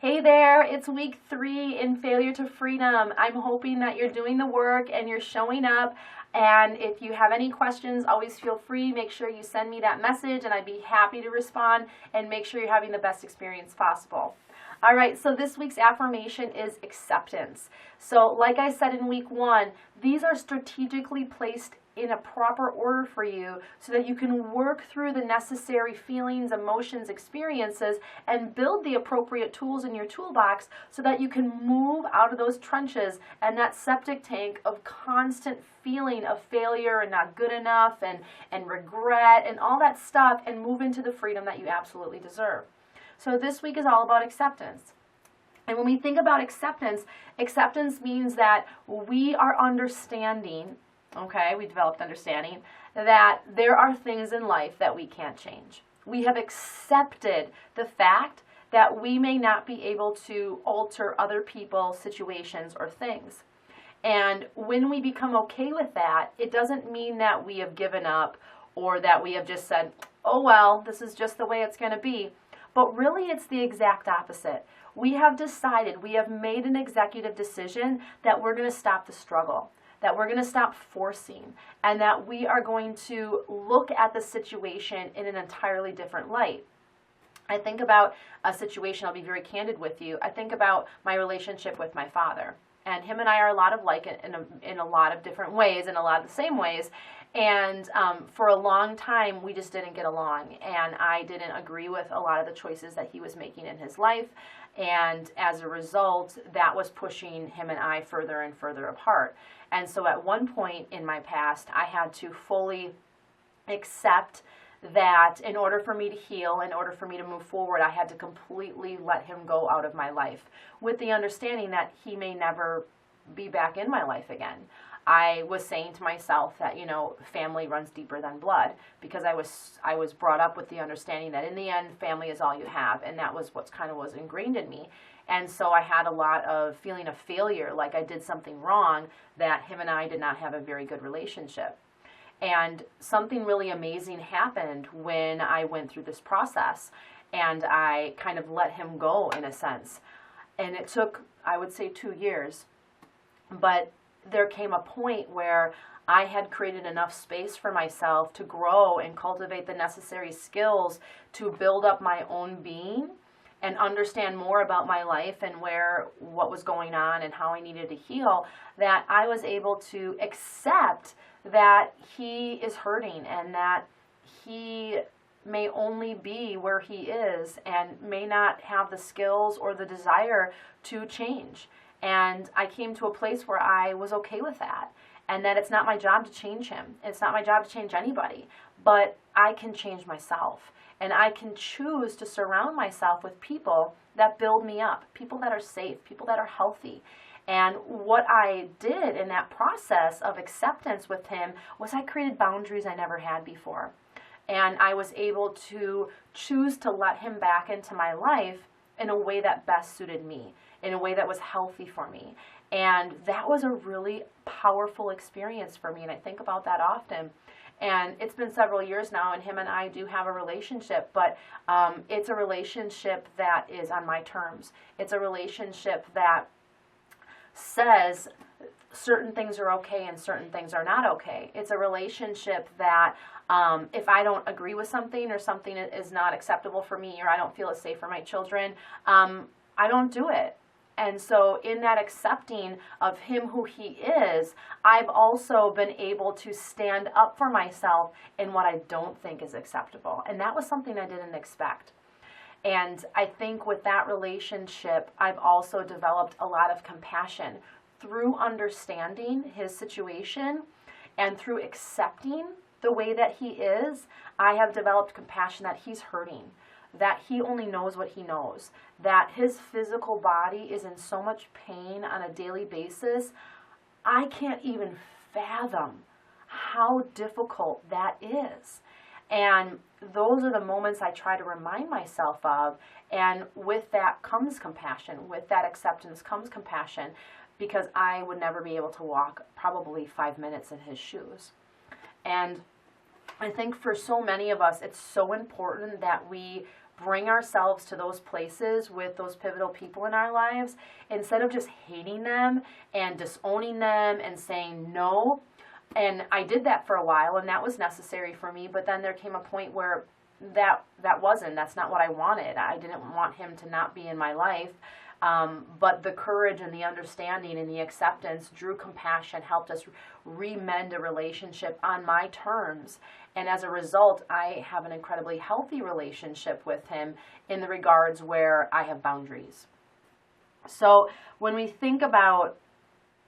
Hey there, it's week 3 in Failure to Freedom. I'm hoping that you're doing the work and you're showing up. And if you have any questions, always feel free. Make sure you send me that message and I'd be happy to respond, and make sure you're having the best experience possible. All right, so this week's affirmation is acceptance. So like I said in week 1, these are strategically placed in a proper order for you so that you can work through the necessary feelings, emotions, experiences, and build the appropriate tools in your toolbox so that you can move out of those trenches and that septic tank of constant feeling of failure and not good enough and regret and all that stuff, and move into the freedom that you absolutely deserve. So this week is all about acceptance. And when we think about acceptance, acceptance means that we are understanding, okay, we developed understanding, that there are things in life that we can't change. We have accepted the fact that we may not be able to alter other people, situations, or things. And when we become okay with that, it doesn't mean that we have given up or that we have just said, oh well, this is just the way it's going to be. But really, it's the exact opposite. We have decided, we have made an executive decision that we're going to stop the struggle, that we're going to stop forcing, and that we are going to look at the situation in an entirely different light. I think about a situation, I'll be very candid with you. I think about my relationship with my father. And him and I are a lot of like in a lot of different ways, in a lot of the same ways. And for a long time, we just didn't get along. And I didn't agree with a lot of the choices that he was making in his life. And as a result, that was pushing him and I further and further apart. And so at one point in my past, I had to fully accept that in order for me to heal, in order for me to move forward, I had to completely let him go out of my life, with the understanding that he may never be back in my life again. I was saying to myself that, family runs deeper than blood, because I was brought up with the understanding that in the end, family is all you have, and that was what kind of was ingrained in me. And so I had a lot of feeling of failure, like I did something wrong, that him and I did not have a very good relationship. And something really amazing happened when I went through this process, and I kind of let him go in a sense. And it took, I would say, 2 years. But there came a point where I had created enough space for myself to grow and cultivate the necessary skills to build up my own being and understand more about my life and what was going on and how I needed to heal, that I was able to accept that he is hurting and that he may only be where he is and may not have the skills or the desire to change. And I came to a place where I was okay with that, and that it's not my job to change him. It's not my job to change anybody, but I can change myself. And I can choose to surround myself with people that build me up, people that are safe, people that are healthy. And what I did in that process of acceptance with him was I created boundaries I never had before. And I was able to choose to let him back into my life in a way that best suited me, in a way that was healthy for me. And that was a really powerful experience for me, and I think about that often. And it's been several years now, and him and I do have a relationship, but it's a relationship that is on my terms. It's a relationship that says certain things are okay and certain things are not okay. It's a relationship that if I don't agree with something, or something is not acceptable for me, or I don't feel it's safe for my children, I don't do it. And so in that accepting of him who he is, I've also been able to stand up for myself in what I don't think is acceptable. And that was something I didn't expect. And I think with that relationship, I've also developed a lot of compassion through understanding his situation and through accepting the way that he is. I have developed compassion that he's hurting, that he only knows what he knows, that his physical body is in so much pain on a daily basis. I can't even fathom how difficult that is. And those are the moments I try to remind myself of. And with that comes compassion. With that acceptance comes compassion, because I would never be able to walk probably 5 minutes in his shoes. And I think for so many of us, it's so important that we bring ourselves to those places with those pivotal people in our lives, instead of just hating them and disowning them and saying no. And I did that for a while, and that was necessary for me, but then there came a point where that's not what I wanted. I didn't want him to not be in my life. But the courage and the understanding and the acceptance drew compassion, helped us remend a relationship on my terms. And as a result, I have an incredibly healthy relationship with him in the regards where I have boundaries. So when we think about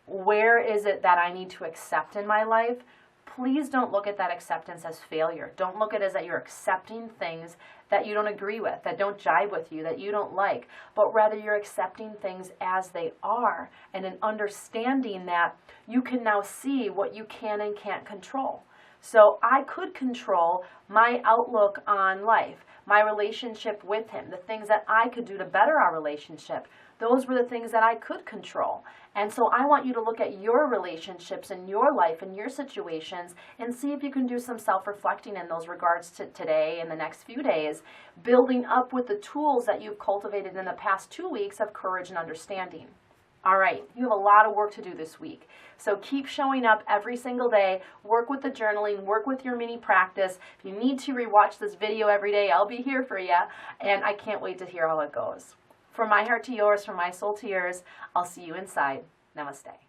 where is it that I need to accept in my life, please don't look at that acceptance as failure. Don't look at it as that you're accepting things that you don't agree with, that don't jive with you, that you don't like, but rather you're accepting things as they are, and an understanding that you can now see what you can and can't control. So I could control my outlook on life, my relationship with him, the things that I could do to better our relationship. Those were the things that I could control. And so I want you to look at your relationships and your life and your situations and see if you can do some self-reflecting in those regards to today and the next few days, building up with the tools that you've cultivated in the past 2 weeks of courage and understanding. All right, you have a lot of work to do this week. So keep showing up every single day, work with the journaling, work with your mini practice. If you need to rewatch this video every day, I'll be here for you, and I can't wait to hear how it goes. From my heart to yours, from my soul to yours, I'll see you inside. Namaste.